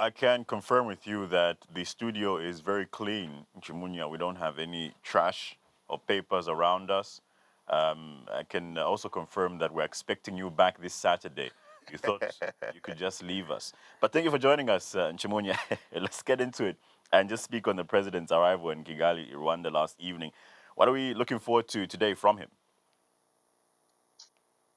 I can confirm with you that the studio is very clean, Nchimunya. We don't have any trash or papers around us. I can also confirm that we're expecting you back this Saturday. You thought you could just leave us. But thank you for joining us, Nchimunya. Let's get into it and just speak on the president's arrival in Kigali, Rwanda last evening. What are we looking forward to today from him?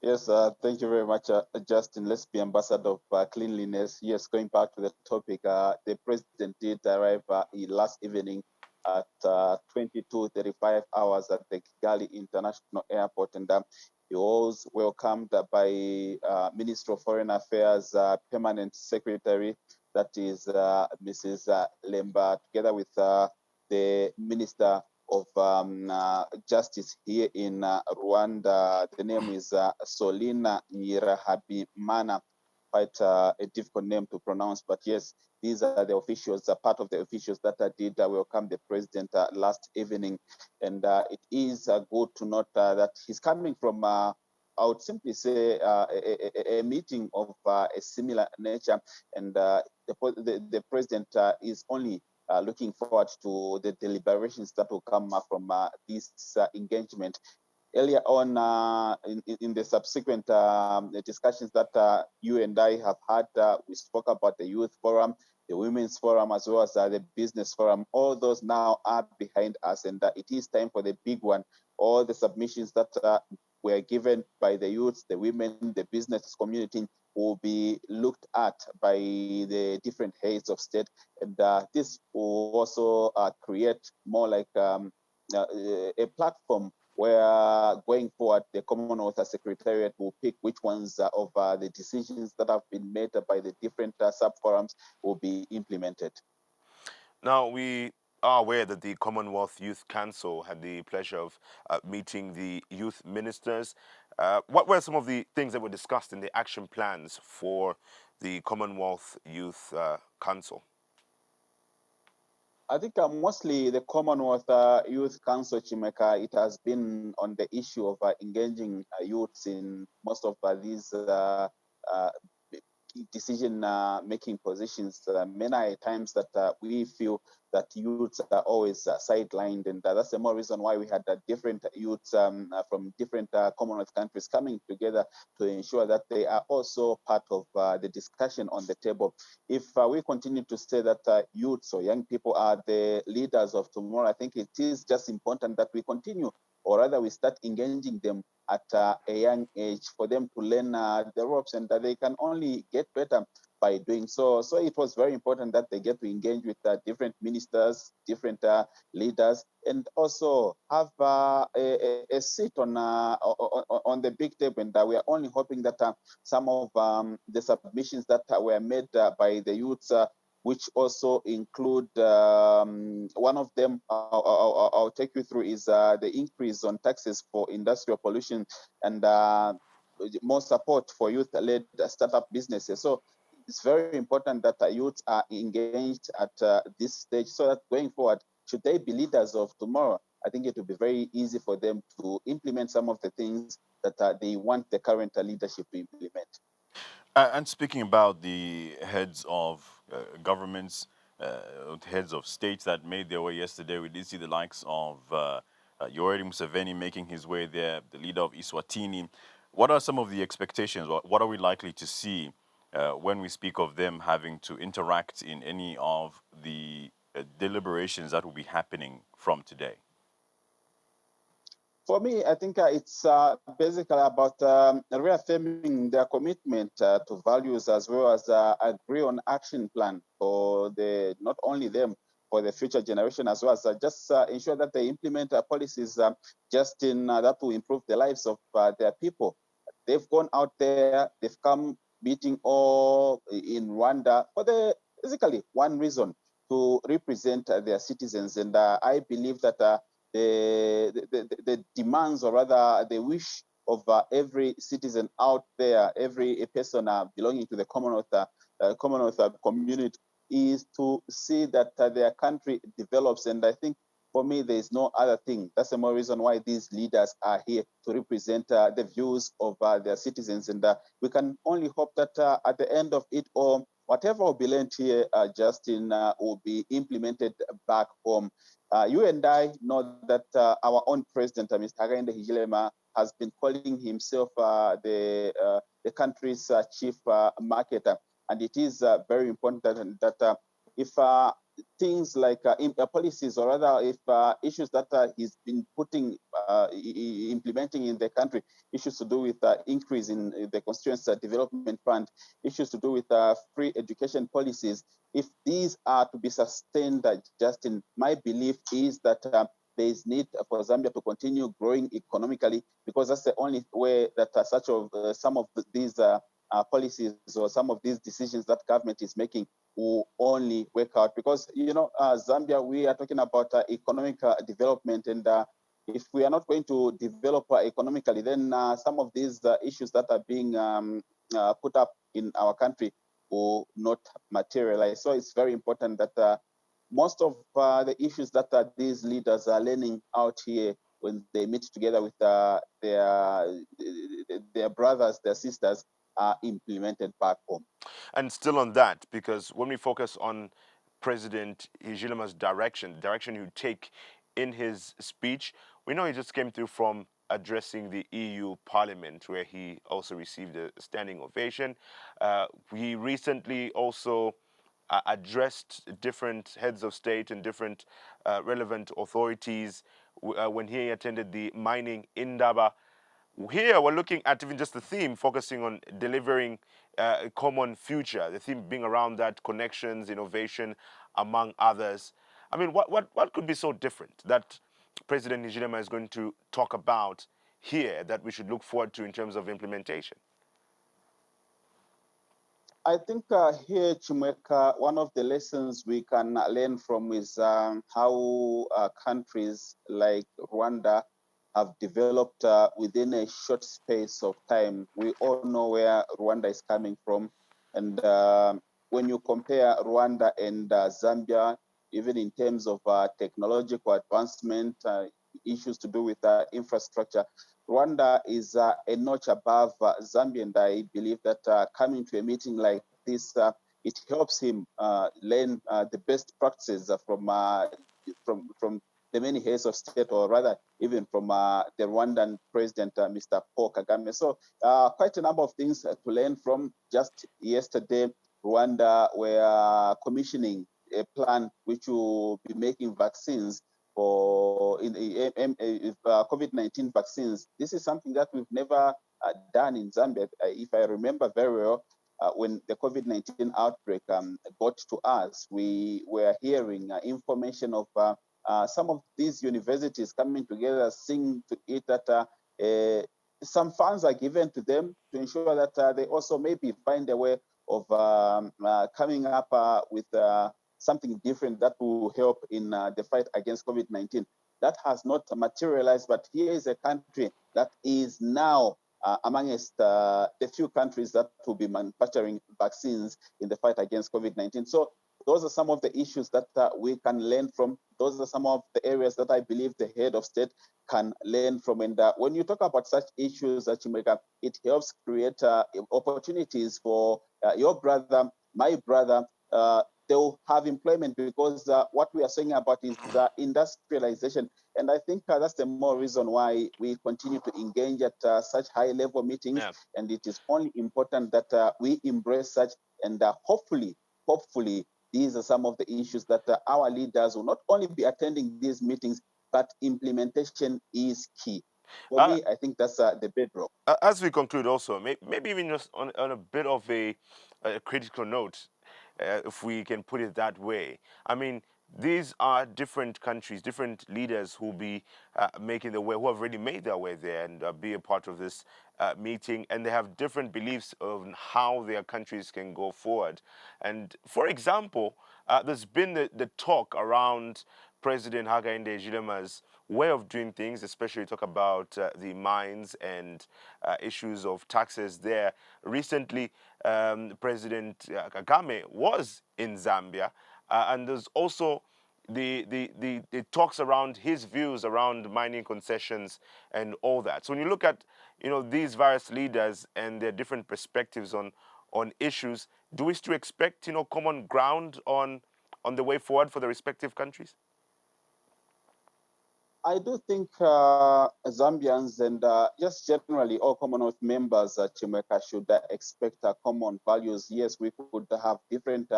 Yes, thank you very much, Justin. Let's be ambassador of cleanliness. Yes, going back to the topic, the president did arrive last evening at 22:35 hours at the Kigali International Airport, and he was welcomed by Minister of Foreign Affairs Permanent Secretary, that is Mrs. Lemba, together with the Minister of Justice here in Rwanda. The name is Solina Nyirahabimana. Quite a difficult name to pronounce, but yes, these are the officials, part of the officials that did welcome the president last evening. And it is good to note that he's coming from, I would simply say, a meeting of a similar nature. And the president is only looking forward to the deliberations that will come from this engagement. Earlier on, in the subsequent discussions that you and I have had, we spoke about the youth forum, the women's forum, as well as the business forum. All those now are behind us, and it is time for the big one. All the submissions that were given by the youths, the women, the business community will be looked at by the different heads of state, and this will also create more like a platform where going forward the Commonwealth Secretariat will pick which ones of the decisions that have been made by the different sub-forums will be implemented. Now, we are aware that the Commonwealth Youth Council had the pleasure of meeting the youth ministers. What were some of the things that were discussed in the action plans for the Commonwealth Youth Council? I think mostly the Commonwealth Youth Council, Chimweka, it has been on the issue of engaging youths in most of these decision-making positions. Many times that we feel that youths are always sidelined, and that's the more reason why we had different youths from different Commonwealth countries coming together to ensure that they are also part of the discussion on the table. If we continue to say that youths or young people are the leaders of tomorrow, I think it is just important that we continue, or rather we start engaging them at a young age for them to learn the ropes, and that they can only get better by doing so. So it was very important that they get to engage with different ministers, different leaders, and also have a seat on the big table. And we are only hoping that some of the submissions that were made by the youths, which also include one of them I'll take you through, is the increase on taxes for industrial pollution and more support for youth-led startup businesses. So it's very important that youths are engaged at this stage, so that going forward, should they be leaders of tomorrow, I think it will be very easy for them to implement some of the things that they want the current leadership to implement. And speaking about the heads of governments, heads of states that made their way yesterday, we did see the likes of Yoweri Museveni making his way there, the leader of Eswatini. What are some of the expectations? What are we likely to see when we speak of them having to interact in any of the deliberations that will be happening from today? For me, I think it's basically about reaffirming their commitment to values, as well as agree on action plan for not only them, for the future generation, as well as just ensure that they implement policies just in that will improve the lives of their people. They've gone out there, they've come meeting all in Rwanda for basically one reason, to represent their citizens. And I believe that the demands, or rather the wish of every citizen out there, every person belonging to the Commonwealth community, is to see that their country develops. And I think for me, there is no other thing. That's the more reason why these leaders are here, to represent the views of their citizens. And we can only hope that at the end of it all, whatever will be learned here, Justin, will be implemented back home. You and I know that our own president, Mr. Hichilema, has been calling himself the country's chief marketer, and it is very important that if things like policies, or rather if issues that he's been implementing in the country, issues to do with increase in the constituency development fund, issues to do with free education policies, if these are to be sustained, Justin, my belief is that there is need for Zambia to continue growing economically, because that's the only way that some of these policies or some of these decisions that government is making will only work out. Because, Zambia, we are talking about economic development, and if we are not going to develop economically, then some of these issues that are being put up in our country will not materialize. So it's very important that most of the issues that these leaders are learning out here when they meet together with their brothers, their sisters, are implemented back home. And still on that, because when we focus on President Hichilema's direction you take in his speech, we know he just came through from addressing the EU Parliament, where he also received a standing ovation. He recently also addressed different heads of state and different relevant authorities when he attended the mining Indaba. Here we're looking at even just the theme, focusing on delivering a common future, the theme being around that connections, innovation, among others. I mean, what could be so different that President Hichilema is going to talk about here that we should look forward to in terms of implementation? I think here, Chimweka, one of the lessons we can learn from is how countries like Rwanda have developed within a short space of time. We all know where Rwanda is coming from. And when you compare Rwanda and Zambia, even in terms of technological advancement, issues to do with infrastructure, Rwanda is a notch above Zambia, and I believe that coming to a meeting like this, it helps him learn the best practices from the many heads of state, or rather even from the Rwandan president, Mr. Paul Kagame. So quite a number of things to learn from. Just yesterday, Rwanda were commissioning a plan which will be making vaccines for COVID-19 vaccines. This is something that we've never done in Zambia. If I remember very well, when the COVID-19 outbreak got to us, we were hearing information of some of these universities coming together, seeing to it that some funds are given to them to ensure that they also maybe find a way of coming up with something different that will help in the fight against COVID-19. That has not materialized, but here is a country that is now amongst the few countries that will be manufacturing vaccines in the fight against COVID-19. So those are some of the issues that we can learn from. Those are some of the areas that I believe the head of state can learn from. And when you talk about such issues, Chimweka, it helps create opportunities for your brother, my brother. They will have employment, because what we are saying about is industrialization. And I think that's the more reason why we continue to engage at such high-level meetings. Yeah. And it is only important that we embrace such, and hopefully, these are some of the issues that our leaders will not only be attending these meetings, but implementation is key. For me, I think that's the bedrock. As we conclude also, maybe even just on a bit of a critical note, if we can put it that way. I mean, these are different countries, different leaders who will be making their way, who have already made their way there and be a part of this meeting, and they have different beliefs on how their countries can go forward. And for example, there's been the talk around President Hakainde Hichilema's way of doing things, especially talk about the mines and issues of taxes there. Recently, President Kagame was in Zambia, and there's also the talks around his views around mining concessions and all that. So when you look at these various leaders and their different perspectives on on issues. Do we still expect, common ground on the way forward for the respective countries? I do think Zambians and just generally all Commonwealth members, Chimweka, should expect common values. Yes, we could have different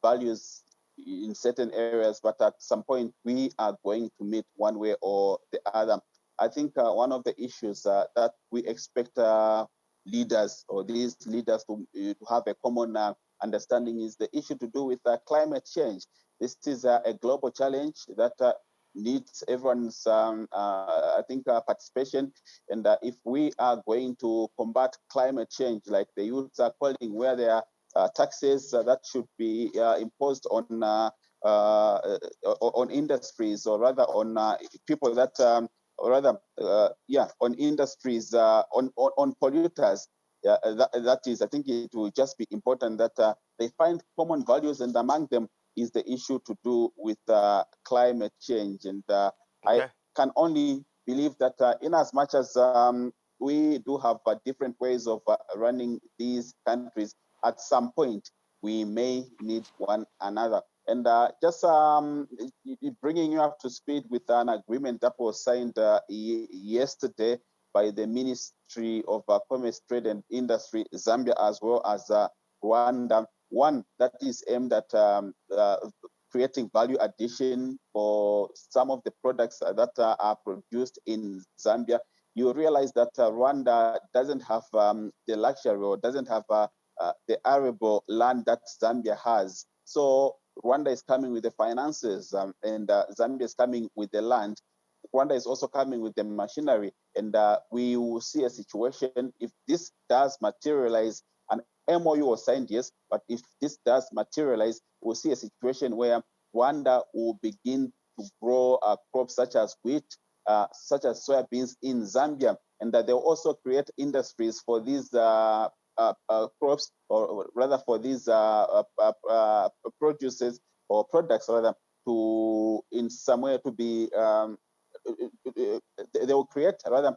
values in certain areas, but at some point we are going to meet one way or the other. I think one of the issues that we expect leaders or these leaders to have a common understanding is the issue to do with climate change. This is a global challenge that needs everyone's, I think, participation. And if we are going to combat climate change, like the youths are calling, where there are taxes that should be imposed on industries, or rather on people that, on industries, on polluters. That is, I think it will just be important that they find common values, and among them is the issue to do with climate change. And Okay. I can only believe that in as much as we do have different ways of running these countries, at some point we may need one another. And just bringing you up to speed with an agreement that was signed yesterday by the Ministry of Commerce, Trade and Industry, Zambia, as well as Rwanda. One that is aimed at creating value addition for some of the products that are produced in Zambia. You realize that Rwanda doesn't have the luxury, or doesn't have the arable land that Zambia has. So Rwanda is coming with the finances, and Zambia is coming with the land. Rwanda is also coming with the machinery, and we will see a situation, if this does materialize. An MOU was signed, yes, but if this does materialize, we'll see a situation where Rwanda will begin to grow crops such as wheat, such as soybeans in Zambia, and that they'll also create industries for these crops, or rather for these produces or products, rather, to in some way to be they will create rather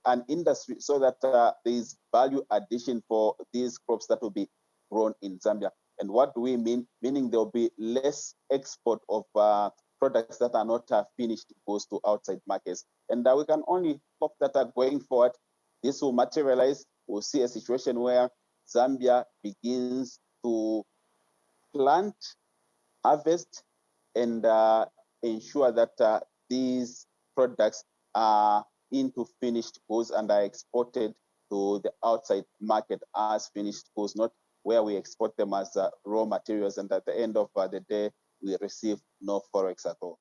an industry, so that there is value addition for these crops that will be grown in Zambia. And what do we mean? Meaning there will be less export of products that are not finished goods to outside markets. And we can only hope that going forward, this will materialize. We'll see a situation where Zambia begins to plant, harvest, and ensure that these products are into finished goods and are exported to the outside market as finished goods, not where we export them as raw materials, and at the end of the day, we receive no forex at all.